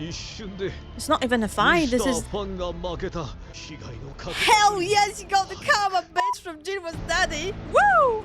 It's not even a fight, this is... Hell yes, you got the karma, bitch, from Jinwoo's daddy! Woo!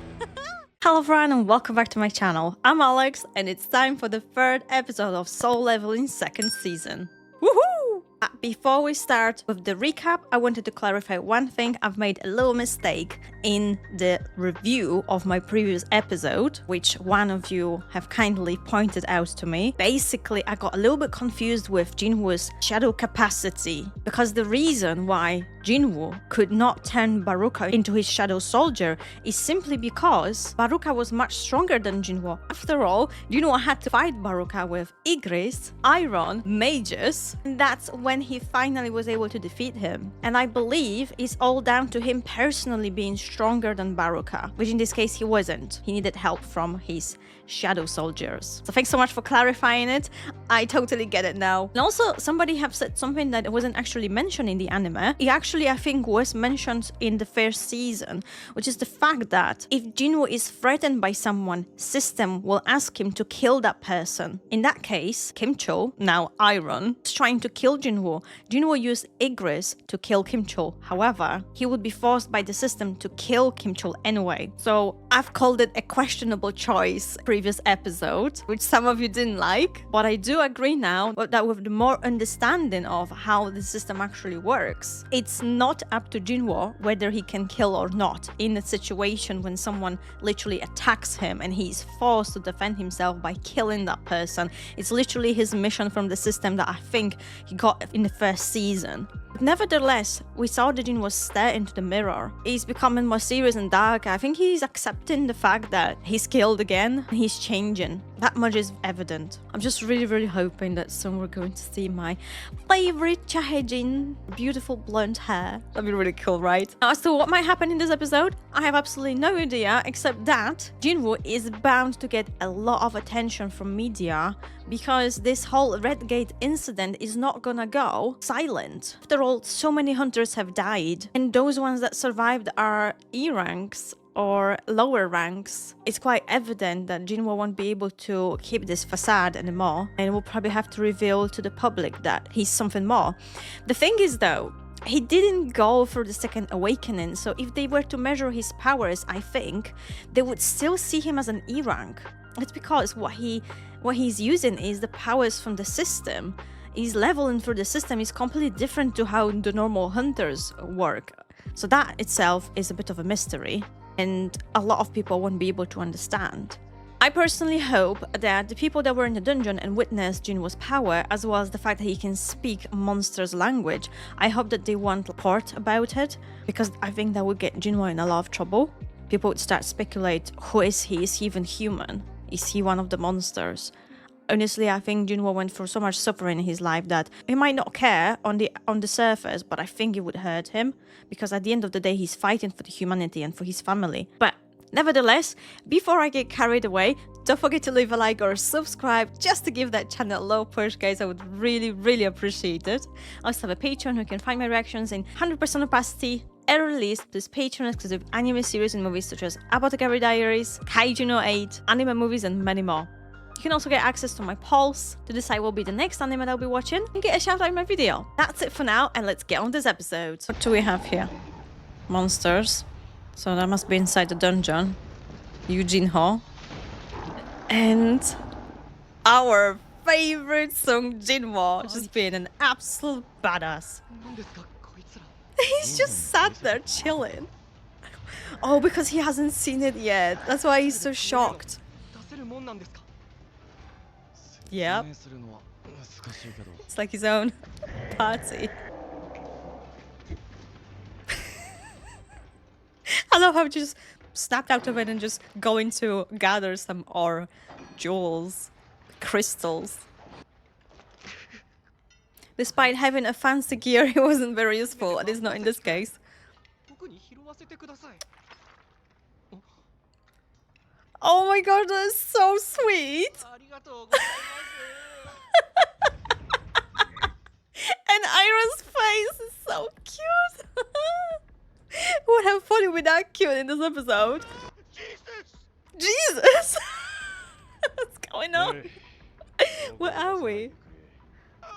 Hello everyone and welcome back to my channel. I'm Alex and it's time for the third episode of Soul Leveling second season. Woohoo! Before we start with the recap, I wanted to clarify one thing. I've made a little mistake in the review of my previous episode, which one of you have kindly pointed out to me. Basically, I got a little bit confused with Jinwoo's shadow capacity, because the reason why Jinwoo could not turn Baruka into his shadow soldier is simply because Baruka was much stronger than Jinwoo. After all, Jinwoo had to fight Baruka with Igris, Iron, mages, and that's when he finally was able to defeat him. And I believe it's all down to him personally being stronger than Baruka, which in this case he wasn't. He needed help from his shadow soldiers. So thanks so much for clarifying it. I totally get it now. And also, somebody have said something that wasn't actually mentioned in the anime. It actually, I think, was mentioned in the first season, which is the fact that if Jinwoo is threatened by someone, system will ask him to kill that person. In that case, Kimcho, now Iron, is trying to kill Jinwoo. Jinwoo used Igris to kill Kimcho. However, he would be forced by the system to kill Kimcho anyway. So I've called it a questionable choice previous episode, which some of you didn't like, but I do agree now that with the more understanding of how the system actually works, it's not up to Jinwoo whether he can kill or not in a situation when someone literally attacks him and he's forced to defend himself by killing that person. It's literally his mission from the system that I think he got in the first season. Nevertheless, we saw that Jinwoo stare into the mirror. He's becoming more serious and dark. I think he's accepting the fact that he's killed again. He's changing. That much is evident. I'm just really hoping that soon we're going to see my favorite Chahejin, beautiful blonde hair. That'd be really cool, right? Now, as to what might happen in this episode, I have absolutely no idea, except that Jinwoo is bound to get a lot of attention from media because this whole Red Gate incident is not gonna go silent. After all, so many hunters have died, and those ones that survived are E ranks or lower ranks. It's quite evident that Jinwoo won't be able to keep this facade anymore, and will probably have to reveal to the public that he's something more. The thing is though, he didn't go for the second awakening, so if they were to measure his powers, I think they would still see him as an E rank. It's because what he's using is the powers from the system. His leveling for the system is completely different to how the normal hunters work. So that itself is a bit of a mystery, and a lot of people won't be able to understand. I personally hope that the people that were in the dungeon and witnessed Jinwoo's power, as well as the fact that he can speak monsters' language, I hope that they won't report about it, because I think that would get Jinwoo in a lot of trouble. People would start speculate, who is he? Is he even human? Is he one of the monsters? Honestly, I think Jinwoo went through so much suffering in his life that he might not care on the surface, but I think it would hurt him, because at the end of the day, he's fighting for the humanity and for his family. But nevertheless, before I get carried away, don't forget to leave a like or subscribe just to give that channel a little push, guys. I would really appreciate it. I also have a Patreon who can find my reactions in 100% opacity, early release, this Patreon exclusive anime series and movies such as Apothecary Diaries, Kaiju no 8, anime movies, and many more. You can also get access to my polls to decide what will be the next anime that I'll be watching and get a shout out in my video. That's it for now, and let's get on with this episode. What do we have here? Monsters. So that must be inside the dungeon. Jinwoo. And our favorite song, Jinwoo, just being an absolute badass. He's just sat there chilling. Oh, because he hasn't seen it yet. That's why he's so shocked. Yep. It's like his own party. I love how he just snapped out of it and just going to gather some ore, jewels, crystals. Despite having a fancy gear, it wasn't very useful, at least not in this case. Oh my god, that is so sweet! And Iron's face is so cute! We'll have fun with that cute in this episode. Jesus! What's going on? Where are we?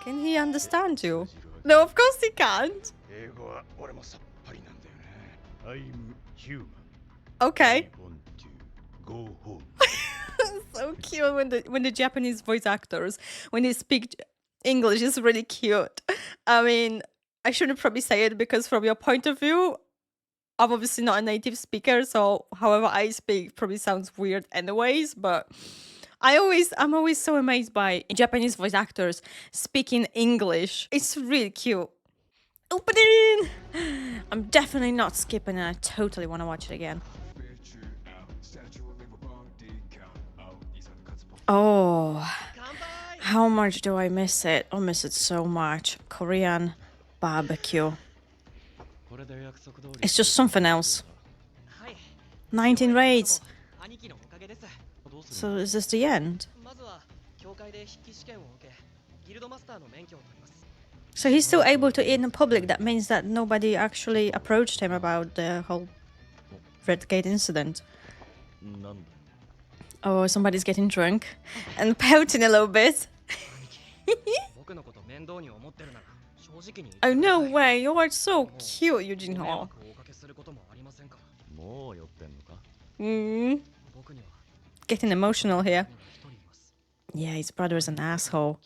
Can he understand you? No, of course he can't. I'm human. Okay. I want to go home. So cute when the Japanese voice actors, when they speak English, is really cute. I mean, I shouldn't probably say it because from your point of view, I'm obviously not a native speaker, so however I speak probably sounds weird anyways, but I'm always so amazed by Japanese voice actors speaking English. It's really cute. Opening! I'm definitely not skipping and I totally want to watch it again. Oh, how much do I miss it? I miss it so much. Korean barbecue. It's just something else. 19 raids. So is this the end? So he's still able to eat in public. That means that nobody actually approached him about the whole Red Gate incident. Oh, somebody's getting drunk and pouting a little bit. Oh, no way. You are so cute, Jinwoo. Getting emotional here. Yeah, his brother is an asshole.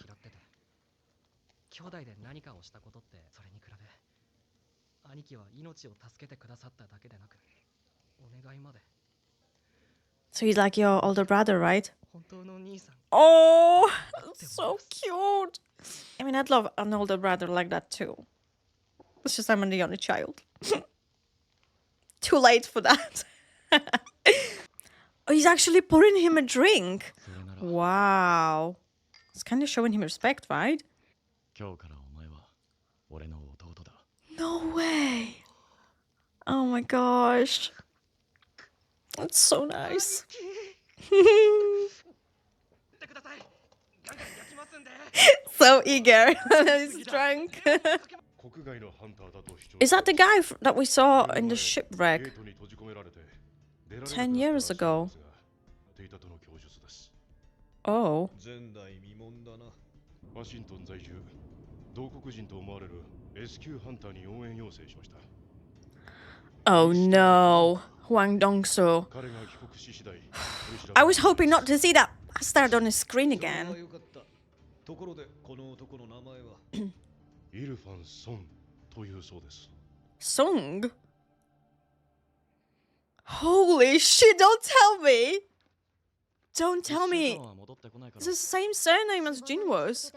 So he's like your older brother, right? Oh, so cute. I mean, I'd love an older brother like that too. It's just I'm the only child. Too late for that. Oh, he's actually pouring him a drink. Wow. It's kind of showing him respect, right? No way. Oh my gosh. That's so nice. So eager. He's drunk. Is that the guy that we saw in the shipwreck 10 years ago? Oh. Oh no. Hwang Dong-soo. I was hoping not to see that bastard on the screen again. Song? Holy shit, don't tell me! Don't tell me! It's the same surname as Jinwoo's.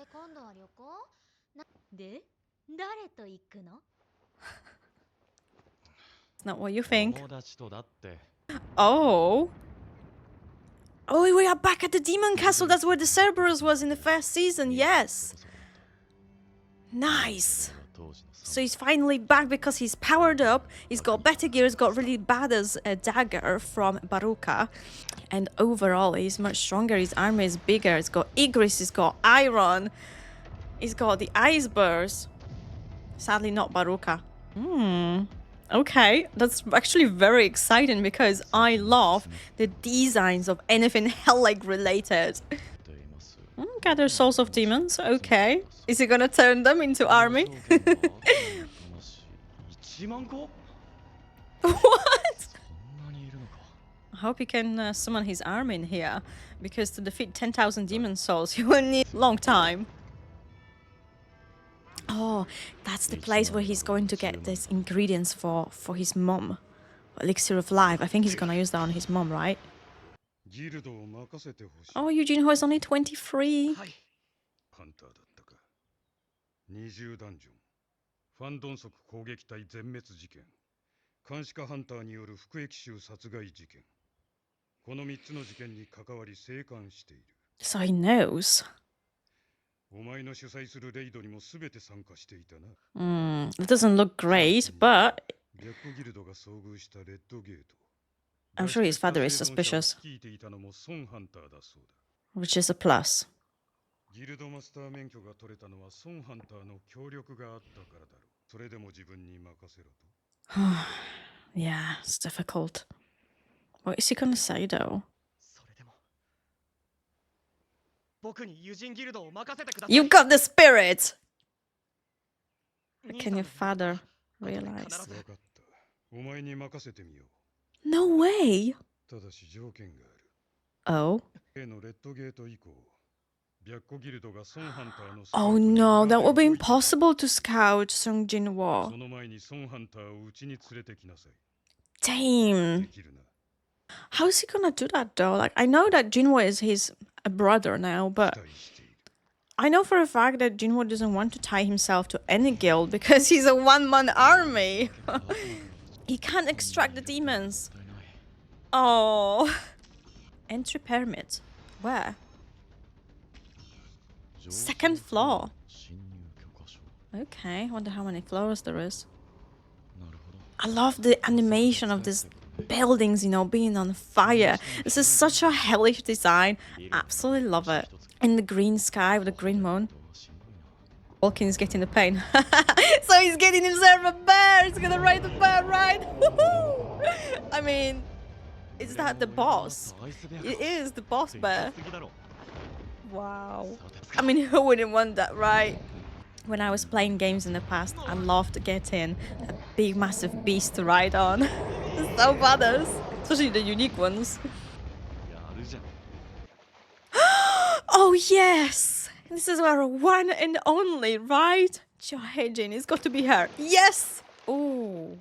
Not what you think. Oh. Oh, we are back at the Demon Castle. That's where the Cerberus was in the first season. Yes. Nice. So he's finally back because he's powered up. He's got better gear. He's got really badass dagger from Baruka. And overall, he's much stronger. His armor is bigger. He's got Igris. He's got iron. He's got the ice burst. Sadly, not Baruka. Okay, that's actually very exciting because I love the designs of anything hell-like related. Gather souls of demons, okay. Is he gonna turn them into army? What? I hope he can summon his army in here, because to defeat 10,000 demon souls, you will need a long time. Oh, that's the place where he's going to get these ingredients for his mom. Elixir of life. I think he's gonna use that on his mom, right? Oh, Eugene Ho is only 23. So he knows. It doesn't look great, but I'm sure his father is suspicious, which is a plus. Yeah, it's difficult. What is he gonna say though? You got the spirit! Can your father realize? 分かった。お前に任せてみよ No way! う。ただし条件がある。 Oh? A のレッドゲート以降、白虎ギルドがソンハンターのスカウト Oh に no, 裏 that で would be 動いている。 impossible to scout Sung そ Jinwoo. の前にソンハンターをうちに連れてきなさい。 Damn. できるな。 How's he gonna do that though? Like, I know that Jinwoo is his brother now, 期 but 待している。 I know for a fact that Jinwoo doesn't want to tie himself to any guild because he's a one-man army. He can't extract the demons. Oh. Entry permit. Where? Second floor. Okay, wonder how many floors there is. I love the animation of these buildings, you know, being on fire. This is such a hellish design. Absolutely love it. In the green sky with the green moon. Walking is getting the pain. So he's getting himself a bear. He's gonna ride the bear ride. I mean, is that the boss? It is the boss bear. Wow. I mean, who wouldn't want that, right? When I was playing games in the past, I loved getting a big, massive beast to ride on. It's so badass, especially the unique ones. Oh yes! This is our one and only, right? Johejin, it's got to be her. Yes! Oh,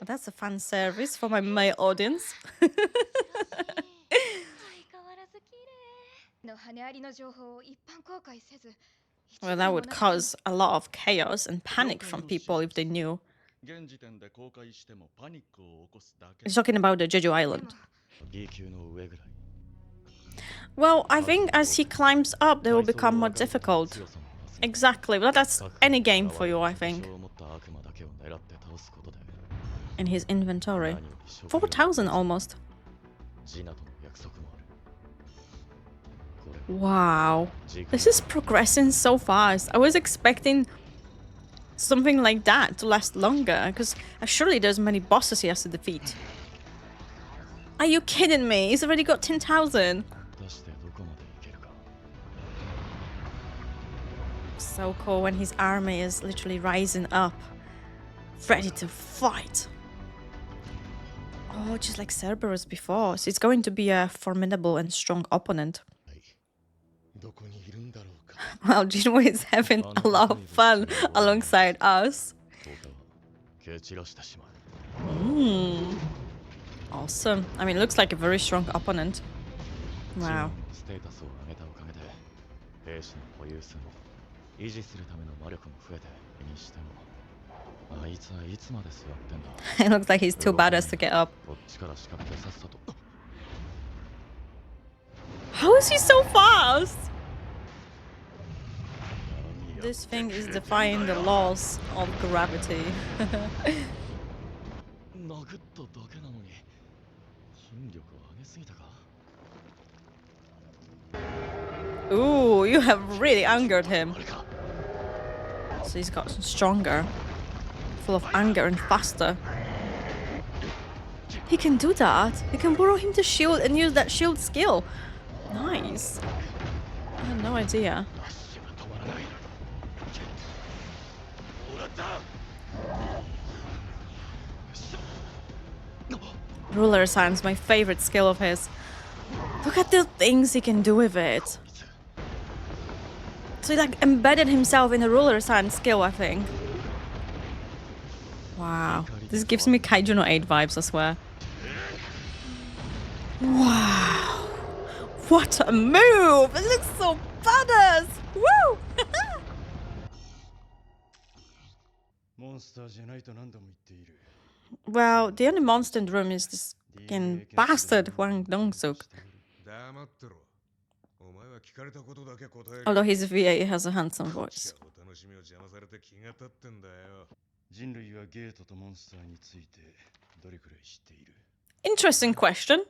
that's a fan service for my male audience. Well, that would cause a lot of chaos and panic from people if they knew. He's talking about the Jeju Island. Well, I think as he climbs up, they will become more difficult. Exactly. Well, that's any game for you, I think. In his inventory. 4,000 almost. Wow. This is progressing so fast. I was expecting something like that to last longer, because surely there's many bosses he has to defeat. Are you kidding me? He's already got 10,000. So cool when his army is literally rising up, ready to fight. Oh, just like Cerberus before. So it's going to be a formidable and strong opponent. Well, Jinwoo is having a lot of fun alongside us. Awesome. I mean, it looks like a very strong opponent. Wow. It looks like he's too badass to get up. How is he so fast? This thing is defying the laws of gravity. Ooh, you have really angered him. So he's gotten stronger, full of anger and faster. He can do that. He can borrow him the shield and use that shield skill. Nice. I had no idea. Ruler Science, my favorite skill of his. Look at the things he can do with it. So he like embedded himself in the Ruler Science skill, I think. Wow. This gives me Kaiju no 8 vibes, I swear. Wow. What a move! It looks so badass! Woo! Well, the only monster in the room is this fucking bastard Hwang Dong-suk. Although his VA has a handsome voice. Interesting question.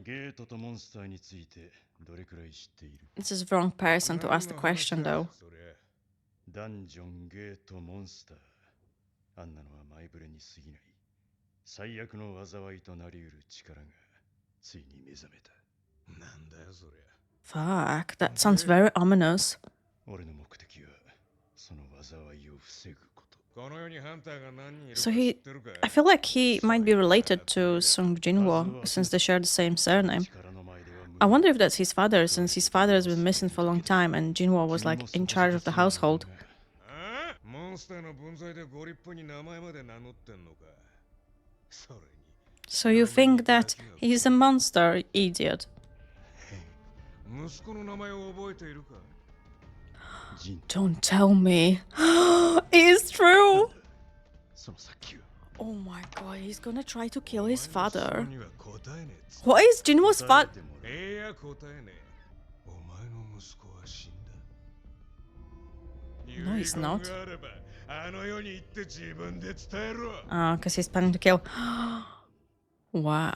This is the wrong person to ask the question, though. Fuck, that sounds very ominous. 俺の目的はその災いを防ぐこと。この世にハンターが何人いるか So 知っ he, てるか I feel like he might be related to Sung Jinwoo since they share the same surname. 力の前では無 I wonder if that's his father, since his father has been missing for a long time and Jinwoo was like in charge of the household. ああモンスターの分際でご立派に名前まで名乗ってんのか。それに So you think that he's a monster, idiot? 息子の名前を覚えているか。 Don't tell me. It's true! その先は Oh my god, he's gonna try to kill his father. には答えねえっつ What is Jinwoo's father? いや答えねえ。お前の息子は死んだ。 No, he's not. 遺言があればあの世に行って自分で伝えろ。 Because he's planning to kill. Wow.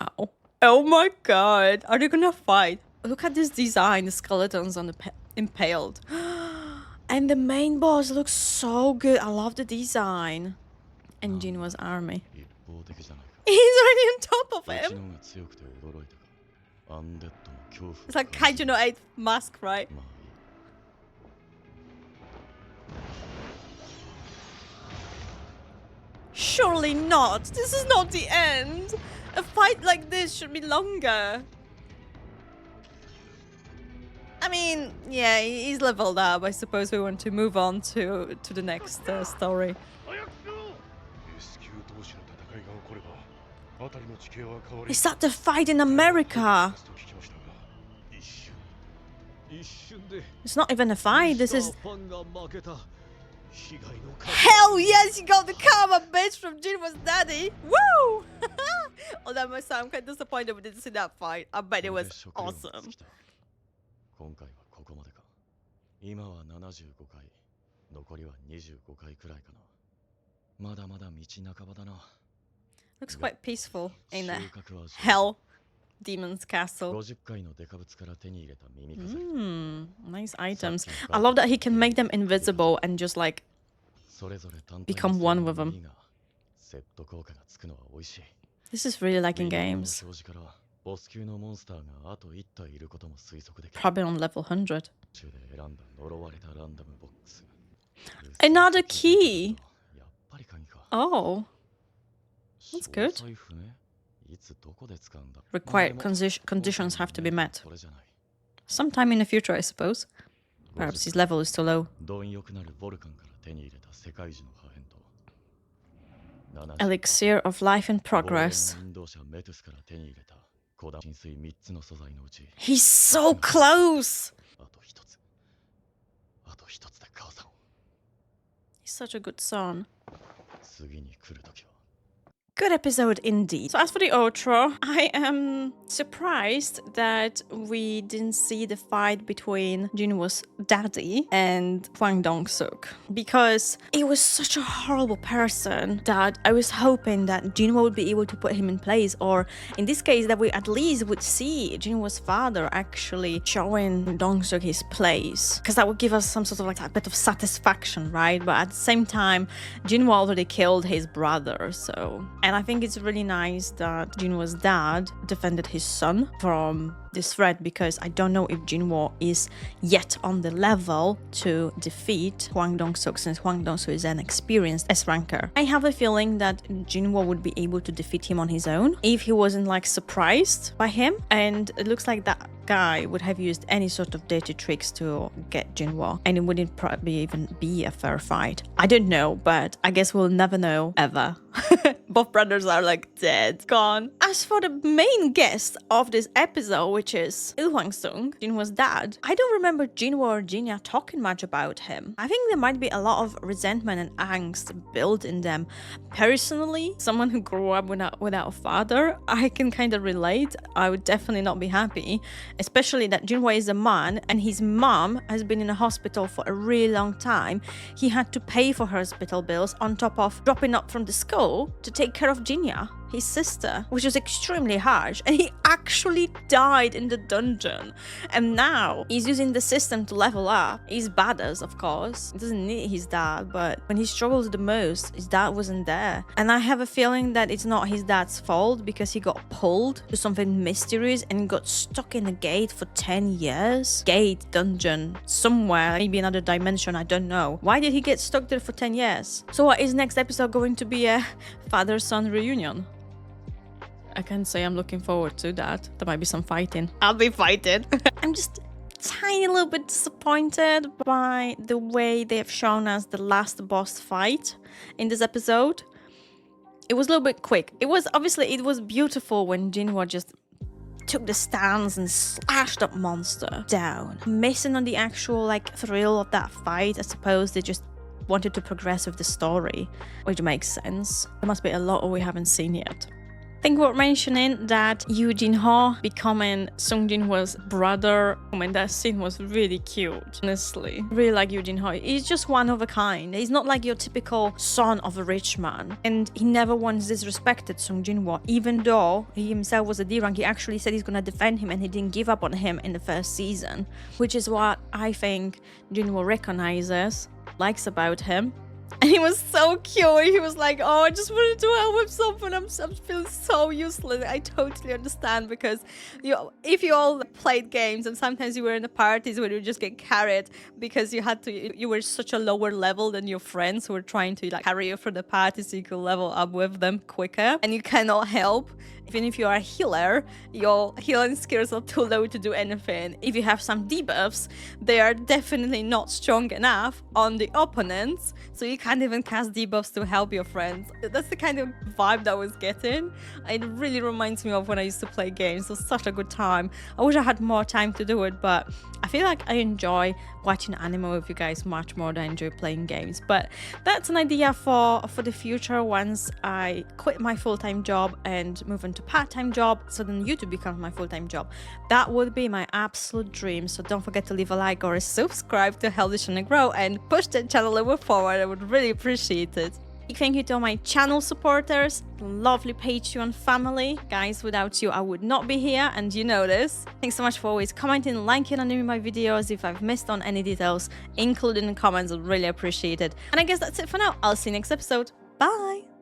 Oh my god. Are they gonna fight? Look at this design, the skeletons on the impaled. And the main boss looks so good. I love the design. And Jinwoo's army. 一方的じゃないか。 He's already on top of うち him. の方が強くて驚いたか。アンデッドの恐怖を It's like 感じ Kaiju no 8th mask, right? まあいい。 Surely not. This is not the end. A fight like this should be longer. I mean, yeah, he's leveled up. I suppose we want to move on to the next story. 早くしろ。S級同士の戦いが起これば辺りの地形は変わり Is that the fight in America? と聞きましたが一瞬で It's not even a fight. This is... ファンが負けた。被害の数 Hell yes, you got the karma, bitch, from Jinwoo's daddy. Woo! Although I must say, I'm kind of disappointed we didn't see that fight. I bet it was awesome. 今回はここまでか。今は75回。残りは25回くらいかな。まだまだ道半ばだな。 Looks quite peaceful in 収 a 穫は hell demon's castle. 50回のデカブツから手に入れた耳飾り。 Nice items. I love that he can make them invisible and just like それぞれ単体 become one with them. セット効果がつくのは美味しい。 This is really like in ウィンナーの games. 表示からボス級のモンスターがあと1体いることも推測できる。 Probably on level 100. 中で選んだ呪われたランダムボックス。 Another key. やっぱり鍵か。 Oh, that's good. 詳細不明。いつどこで使うんだ。 Required conditions have to be met. それじゃない。 Sometime in the future, I suppose. Perhaps his level is too low. 貪欲なるボルカンから手に入れた世界樹の破片と Elixir of life and progress. インド社メトゥスから手に入れた古代浸水3つの素材のうち He's so close! あと一つで母さんを He's such a good son. 次に来るときは Good episode indeed. So as for the outro, I am surprised that we didn't see the fight between Jinwoo's daddy and Hwang Dong-suk, because it was such a horrible person that I was hoping that Jinwoo would be able to put him in place, or in this case that we at least would see Jinwoo's father actually showing Dong-suk his place, because that would give us some sort of like a bit of satisfaction, right? But at the same time, Jinwoo already killed his brother, so... And I think it's really nice that Jinwoo's dad defended his son from this threat, because I don't know if Jinwoo is yet on the level to defeat Hwang Dong-suk, since Hwang Dong-suk is an experienced S-ranker. I have a feeling that Jinwoo would be able to defeat him on his own if he wasn't like surprised by him, and it looks like that guy would have used any sort of dirty tricks to get Jinwoo, and it wouldn't probably even be a fair fight. I don't know, but I guess we'll never know ever. Both brothers are like dead, gone. As for the main guest of this episode, which is Il Hwang-sung, Jinwoo's dad, I don't remember Jinwoo or Jinya talking much about him. I think there might be a lot of resentment and angst built in them. Personally, someone who grew up without a father, I can kind of relate. I would definitely not be happy, especially that Jinwoo is a man and his mom has been in a hospital for a really long time. He had to pay for her hospital bills on top of dropping up from the school to take care of Jinya. his sister, which was extremely harsh. And he actually died in the dungeon. And now he's using the system to level up. He's badass, of course. He doesn't need his dad, but when he struggles the most, his dad wasn't there. And I have a feeling that it's not his dad's fault because he got pulled to something mysterious and got stuck in a gate for 10 years. Gate, dungeon, somewhere, maybe another dimension, I don't know. Why did he get stuck there for 10 years? So what, is next episode going to be a father-son reunion? I can't say I'm looking forward to that. There might be some fighting. I'll be fighting. I'm just tiny little bit disappointed by the way they've shown us the last boss fight in this episode. It was a little bit quick. It was beautiful when Jinwoo just took the stance and slashed that monster down. Missing on the actual like thrill of that fight. I suppose they just wanted to progress with the story, which makes sense. There must be a lot we haven't seen yet. I think we're mentioning that Jinwoo becoming Sung Jinwoo's brother. I mean, that scene was really cute, honestly. Really like Jinwoo. He's just one of a kind. He's not like your typical son of a rich man. And he never once disrespected Sung Jinwoo. Even though he himself was a D-rank, he actually said he's gonna defend him and he didn't give up on him in the first season. Which is what I think Jinwoo recognizes, likes about him. And he was so cute. He was like, oh, I just wanted to help with something. I'm feeling so useless. I totally understand because if you all played games and sometimes you were in the parties where you just get carried because you were such a lower level than your friends who were trying to like carry you through the party so you could level up with them quicker. And you cannot help. Even if you are a healer, your healing skills are too low to do anything. If you have some debuffs, they are definitely not strong enough on the opponents, so you can't even cast debuffs to help your friends. That's the kind of vibe that I was getting. It really reminds me of when I used to play games. It was such a good time. I wish I had more time to do it, but I feel like I enjoy watching anime with you guys much more than I enjoy playing games. But that's an idea for the future once I quit my full-time job and move into part-time job, so then YouTube becomes my full-time job. That would be my absolute dream. So don't forget to leave a like or a subscribe to help the channel grow and push the channel a little forward. I would really appreciate it. Big thank you to all my channel supporters, lovely Patreon family. Guys, without you I would not be here, and you know this. Thanks so much for always commenting, liking and doing my videos. If I've missed on any details, include in the comments. I'd really appreciate it. And I guess that's it for now. I'll see you next episode. Bye!